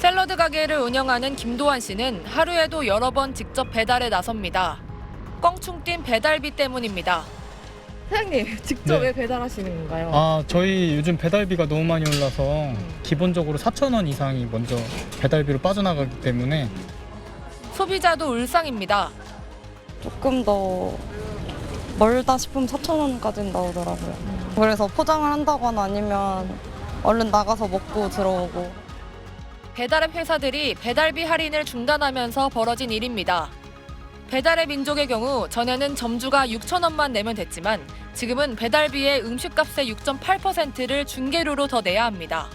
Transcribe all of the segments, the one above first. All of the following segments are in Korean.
샐러드 가게를 운영하는 김도환 씨는 하루에도 여러 번 직접 배달에 나섭니다. 껑충 뛴 배달비 때문입니다. 사장님, 직접 네. 왜 배달하시는 건가요? 저희 요즘 배달비가 너무 많이 올라서 기본적으로 4,000원 이상이 먼저 배달비로 빠져나가기 때문에 소비자도 울상입니다. 조금 더 멀다 싶으면 4,000원까지는 나오더라고요. 그래서 포장을 한다거나 아니면 얼른 나가서 먹고 들어오고. 배달앱 회사들이 배달비 할인을 중단하면서 벌어진 일입니다. 배달의 민족의 경우 전에는 점주가 6,000원만 내면 됐지만 지금은 배달비의 음식값의 6.8%를 중개료로 더 내야 합니다.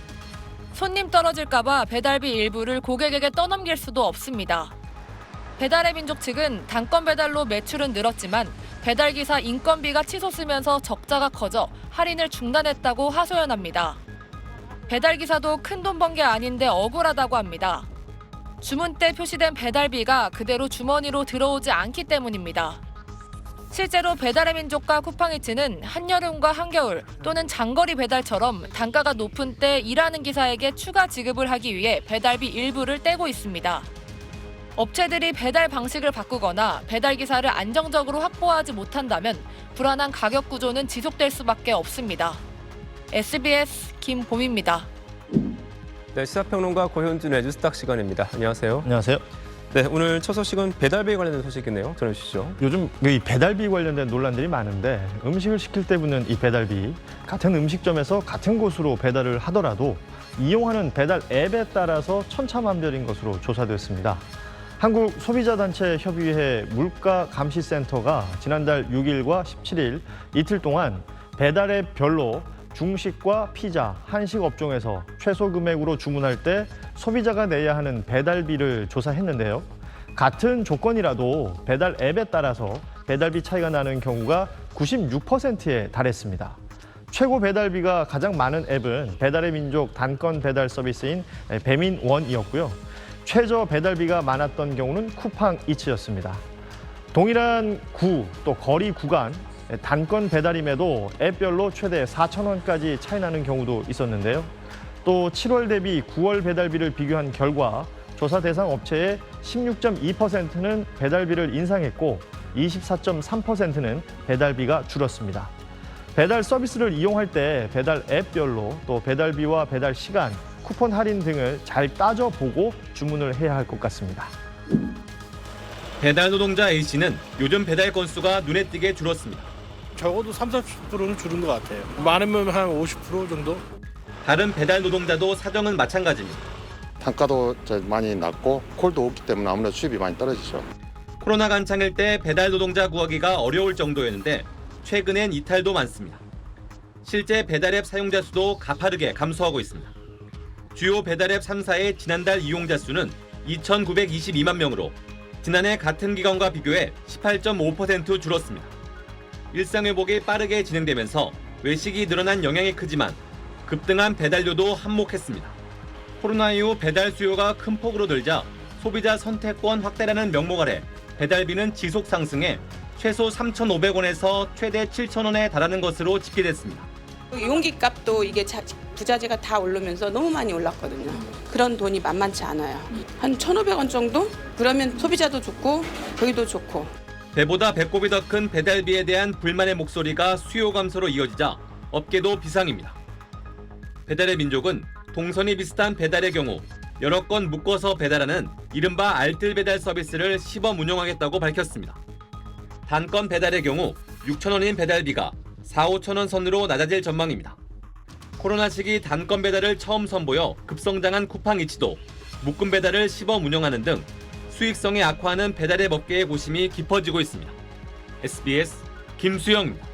손님 떨어질까 봐 배달비 일부를 고객에게 떠넘길 수도 없습니다. 배달의 민족 측은 단건 배달로 매출은 늘었지만 배달기사 인건비가 치솟으면서 적자가 커져 할인을 중단했다고 하소연합니다. 배달기사도 큰돈 번 게 아닌데 억울하다고 합니다. 주문 때 표시된 배달비가 그대로 주머니로 들어오지 않기 때문입니다. 실제로 배달의 민족과 쿠팡이츠는 한여름과 한겨울 또는 장거리 배달처럼 단가가 높은 때 일하는 기사에게 추가 지급을 하기 위해 배달비 일부를 떼고 있습니다. 업체들이 배달 방식을 바꾸거나 배달기사를 안정적으로 확보하지 못한다면 불안한 가격 구조는 지속될 수밖에 없습니다. SBS 김봄입니다. 네, 시사평론가 고현준의 뉴스닥 시간입니다. 안녕하세요. 안녕하세요. 네, 오늘 첫 소식은 배달비 관련된 소식이네요. 전해주시죠. 요즘 이 배달비 관련된 논란들이 많은데 음식을 시킬 때 붙는 이 배달비, 같은 음식점에서 같은 곳으로 배달을 하더라도 이용하는 배달 앱에 따라서 천차만별인 것으로 조사됐습니다. 한국소비자단체협의회 물가감시센터가 지난달 6일과 17일 이틀 동안 배달 앱별로 중식과 피자, 한식 업종에서 최소 금액으로 주문할 때 소비자가 내야 하는 배달비를 조사했는데요. 같은 조건이라도 배달 앱에 따라서 배달비 차이가 나는 경우가 96%에 달했습니다. 최고 배달비가 가장 많은 앱은 배달의 민족 단건 배달 서비스인 배민원이었고요. 최저 배달비가 많았던 경우는 쿠팡이츠였습니다. 동일한 구, 또 거리 구간, 단건 배달임에도 앱별로 최대 4,000원까지 차이 나는 경우도 있었는데요. 또 7월 대비 9월 배달비를 비교한 결과 조사 대상 업체의 16.2%는 배달비를 인상했고 24.3%는 배달비가 줄었습니다. 배달 서비스를 이용할 때 배달 앱별로 또 배달비와 배달 시간, 쿠폰 할인 등을 잘 따져보고 주문을 해야 할 것 같습니다. 배달 노동자 A씨는 요즘 배달 건수가 눈에 띄게 줄었습니다. 적어도 30~40%는 줄은 것 같아요. 많으면 한 50% 정도? 다른 배달 노동자도 사정은 마찬가지입니다. 단가도 많이 낮고 콜도 없기 때문에 아무래도 수입이 많이 떨어지죠. 코로나 한창일 때 배달 노동자 구하기가 어려울 정도였는데 최근엔 이탈도 많습니다. 실제 배달앱 사용자 수도 가파르게 감소하고 있습니다. 주요 배달앱 3사의 지난달 이용자 수는 2,922만 명으로 지난해 같은 기간과 비교해 18.5% 줄었습니다. 일상회복이 빠르게 진행되면서 외식이 늘어난 영향이 크지만 급등한 배달료도 한몫했습니다. 코로나 이후 배달 수요가 큰 폭으로 늘자 소비자 선택권 확대라는 명목 아래 배달비는 지속 상승해 최소 3,500원에서 최대 7,000원에 달하는 것으로 집계됐습니다. 용기 값도 이게 부자재가 다 오르면서 너무 많이 올랐거든요. 그런 돈이 만만치 않아요. 한 1,500원 정도? 그러면 소비자도 좋고 저희도 좋고. 배보다 배꼽이 더 큰 배달비에 대한 불만의 목소리가 수요 감소로 이어지자 업계도 비상입니다. 배달의 민족은 동선이 비슷한 배달의 경우 여러 건 묶어서 배달하는 이른바 알뜰 배달 서비스를 시범 운영하겠다고 밝혔습니다. 단건 배달의 경우 6,000원인 배달비가 4~5,000원 선으로 낮아질 전망입니다. 코로나 시기 단건 배달을 처음 선보여 급성장한 쿠팡이츠도 묶음 배달을 시범 운영하는 등 수익성이 악화하는 배달의 업계의 고심이 깊어지고 있습니다. SBS 김수영입니다.